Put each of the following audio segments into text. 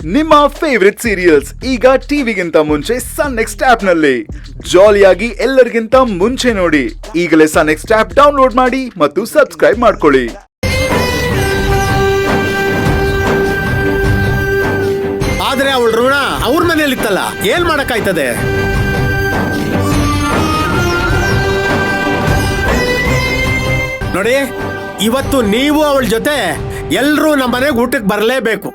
ನಿಮ್ಮ favourite serials ಈಗ ಟಿವಿಗಿಂತ ಮುಂಚೆ ಸನ್ ನೆಕ್ಸ್ಟ್ ಆಪ್ ನಲ್ಲಿ ಜಾಲಿಯಾಗಿ ಎಲ್ಲರಿಗಿಂತ ಮುಂಚೆ ನೋಡಿ. ಈಗಲೇ ಸನ್ ನೆಕ್ಸ್ಟ್ ಆಪ್ ಡೌನ್ಲೋಡ್ ಮಾಡಿ ಮತ್ತು ಸಬ್ಸ್ಕ್ರೈಬ್ ಮಾಡ್ಕೊಳ್ಳಿ. ಆದ್ರೆ ಅವಳ ಋಣ ಅವ್ರ ಮನೇಲಿತ್ತಲ್ಲ, ಏನ್ ಮಾಡಕ್ಕಾಯ್ತದೆ? ನೋಡಿ, ಇವತ್ತು ನೀವು ಅವಳ ಜೊತೆ ಎಲ್ರೂ ನಮ್ಮ ಮನೆಗೆ ಊಟಕ್ಕೆ ಬರಲೇಬೇಕು.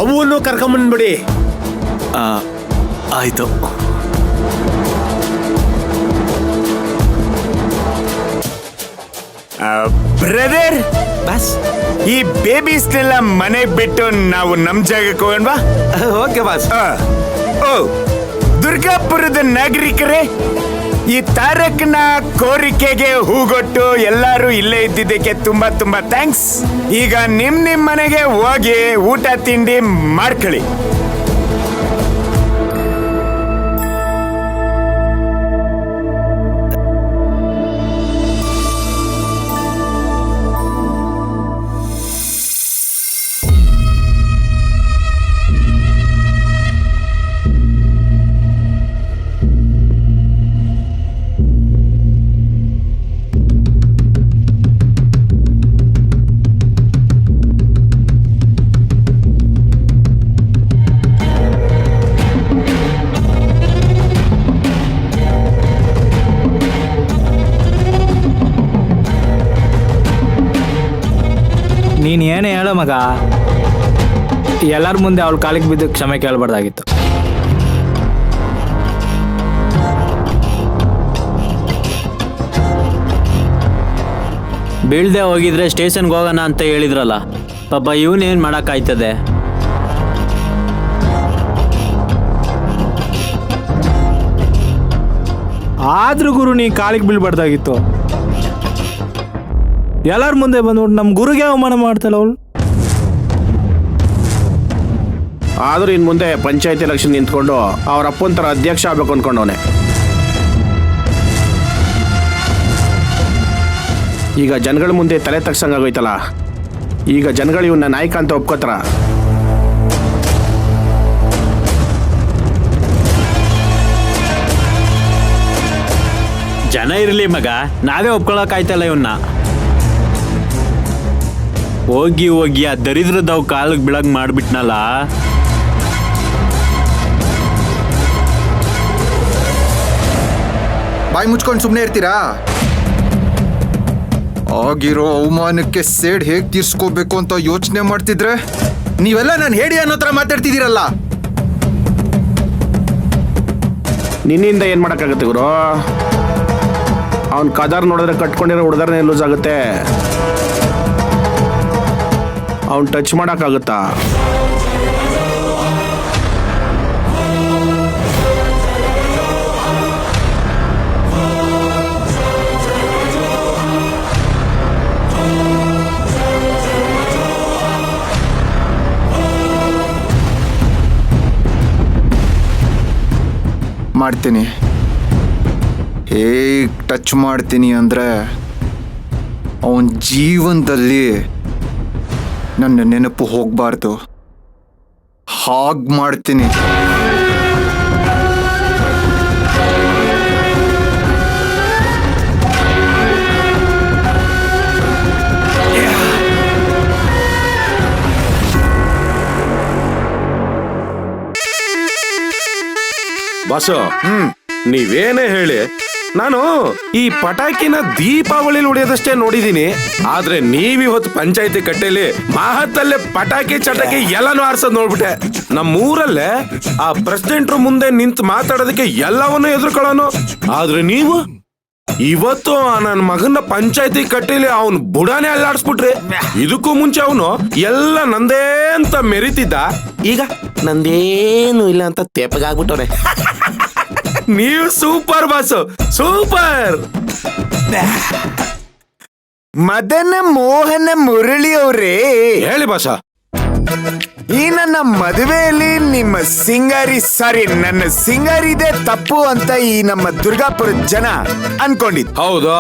ಅವನು ಕರ್ಕೊಂಬಂದ್ಬಿಡಿ. ಆಯ್ತು. ಬ್ರದರ್, ಬಸ್ ಈ ಬೇಬೀಸ್ನೆಲ್ಲ ಮನೆಗೆ ಬಿಟ್ಟು ನಾವು ನಮ್ ಜಾಗಕ್ಕೆ ಹೋಗೋಣವಾ? Okay boss. ಓ ದುರ್ಗಾಪುರದ ನಾಗರಿಕರೇ, ಈ ತಾರಕ್ನ ಕೋರಿಕೆಗೆ ಹೂಗೊಟ್ಟು ಎಲ್ಲರೂ ಇಲ್ಲೇ ಇದ್ದಿದ್ದಕ್ಕೆ ತುಂಬಾ ತುಂಬಾ ಥ್ಯಾಂಕ್ಸ್. ಈಗ ನಿಮ್ ಮನೆಗೆ ಹೋಗಿ ಊಟ ತಿಂಡಿ ಮಾಡ್ಕೊಳ್ಳಿ. ನೀನು ಏನೇ ಹೇಳೋ ಮಗ, ಎಲ್ಲರ ಮುಂದೆ ಅವಳ ಕಾಲಿಗೆ ಬಿದ್ದು ಕ್ಷಮೆ ಕೇಳಬಾರ್ದಾಗಿತ್ತು. ಬೀಳ್ದೆ ಹೋಗಿದ್ರೆ ಸ್ಟೇಷನ್ಗೆ ಹೋಗೋಣ ಅಂತ ಹೇಳಿದ್ರಲ್ಲ, ಪಾಪ ಇವನೇನು ಮಾಡೋಕ್ಕಾಯ್ತದೆ? ಆದ್ರೂ ಗುರು, ನೀ ಕಾಲಿಗೆ ಬೀಳ್ಬಾರ್ದಾಗಿತ್ತು. ಎಲ್ಲರ ಮುಂದೆ ಬಂದ್ಬಿಟ್ಟು ನಮ್ಮ ಗುರುಗೆ ಅವಮಾನ ಮಾಡ್ತಾಳ ಅವಳು. ಆದ್ರೂ ಇನ್ ಮುಂದೆ ಪಂಚಾಯತಿ ಎಲೆಕ್ಷನ್ ನಿಂತ್ಕೊಂಡು ಅವ್ರ ಅಪ್ಪನ ತರ ಅಧ್ಯಕ್ಷ ಆಗ್ಬೇಕು ಅನ್ಕೊಂಡವನೆ. ಈಗ ಜನಗಳ ಮುಂದೆ ತಲೆ ತಗ್ಸಂಗಾಗೋಯ್ತಲ್ಲ, ಈಗ ಜನಗಳು ಇವನ್ನ ನಾಯಕ ಅಂತ ಒಪ್ಕೋತಾರ. ಜನ ಇರಲಿ ಮಗ, ನಾವೇ ಒಪ್ಕೊಳಕಾಯ್ತಲ್ಲ ಇವನ್ನ. ಹೋಗಿ ಹೋಗಿ ಆ ದರಿದ್ರದವ್ ಕಾಲಿಗೆ ಬೀಳಂಗ್ ಮಾಡ್ಬಿಟ್ನಲ್ಲ. ಬಾಯಿ ಮುಚ್ಕೊಂಡು ಸುಮ್ಮನೆ ಇರ್ತೀರಾ? ಆಗಿರೋ ಅವಮಾನಕ್ಕೆ ಸೇಡ್ ಹೇಗೆ ತೀರ್ಸ್ಕೋಬೇಕು ಅಂತ ಯೋಚನೆ ಮಾಡ್ತಿದ್ರೆ ನೀವೆಲ್ಲ ನಾನು ಹೇಳಿ ಅನ್ನೋ ಥರ ಮಾತಾಡ್ತಿದ್ದೀರಲ್ಲ. ನಿನ್ನಿಂದ ಏನ್ ಮಾಡಕ್ಕಾಗತ್ತೆ ಗುರು? ಅವ್ನ ಕದರ್ ನೋಡಿದ್ರೆ ಕಟ್ಕೊಂಡಿರೋ ಹುಡುಗರನ್ನೇ ಲೂಸ್ ಆಗುತ್ತೆ. ಅವ್ನು ಟಚ್ ಮಾಡೋಕ್ಕಾಗುತ್ತಾ? ಮಾಡ್ತೀನಿ. ಹೇಗೆ ಟಚ್ ಮಾಡ್ತೀನಿ ಅಂದರೆ ಅವನ ಜೀವನದಲ್ಲಿ ನನ್ನ ನೆನಪು ಹೋಗಬಾರ್ದು, ಹಾಗೆ ಮಾಡ್ತೀನಿ. ಬಾಸು, ನೀವೇನೇ ಹೇಳಿ, ನಾನು ಈ ಪಟಾಕಿನ ದೀಪಾವಳಿಲಿ ಹೊಡೆಯೋದಷ್ಟೇ ನೋಡಿದೀನಿ. ಆದ್ರೆ ನೀವಿವತ್ತು ಪಂಚಾಯತಿ ಕಟ್ಟೆಯಲ್ಲಿ ಮಹತ್ತಲ್ಲೇ ಪಟಾಕಿ ಚಟಾಕಿ ಎಲ್ಲಾನು ಆರ್ಸೋದ್ ನೋಡ್ಬಿಟ್ಟೆ. ನಮ್ಮೂರಲ್ಲೇ ಆ ಪ್ರೆಸಿಡೆಂಟ್ರು ಮುಂದೆ ನಿಂತು ಮಾತಾಡೋದಕ್ಕೆ ಎಲ್ಲವನ್ನೂ ಎದುರ್ಕೊಳ್ಳೋನು. ಆದ್ರೆ ನೀವು ಇವತ್ತು ನನ್ನ ಮಗನ ಪಂಚಾಯತಿ ಕಟ್ಟೆಯಲ್ಲಿ ಅವನು ಬುಡಾನೇ ಅಲ್ಲಾಡಿಸ್ಬಿಟ್ರಿ. ಇದಕ್ಕೂ ಮುಂಚೆ ಅವನು ಎಲ್ಲ ನಂದೇ ಅಂತ ಮೆರಿತಿದ್ದ, ಈಗ ನಂದೇನು ಇಲ್ಲ ಅಂತ ತೇಪಗಾಗ್ಬಿಟ್ಟವ್ರೆ. ನೀವು ಸೂಪರ್ ಬಾಸು, ಸೂಪರ್. ಮದನ ಮೋಹನ ಮುರಳಿ ಅವರೇ, ಹೇಳಿ ಬಾಸ. ಈ ನನ್ನ ಮದುವೆಯಲ್ಲಿ ನಿಮ್ಮ ನನ್ನ ಸಿಂಗಾರಿದೆ ತಪ್ಪು ಅಂತ ಈ ನಮ್ಮ ದುರ್ಗಾಪುರದ ಜನ ಅನ್ಕೊಂಡಿದ್. ಹೌದು,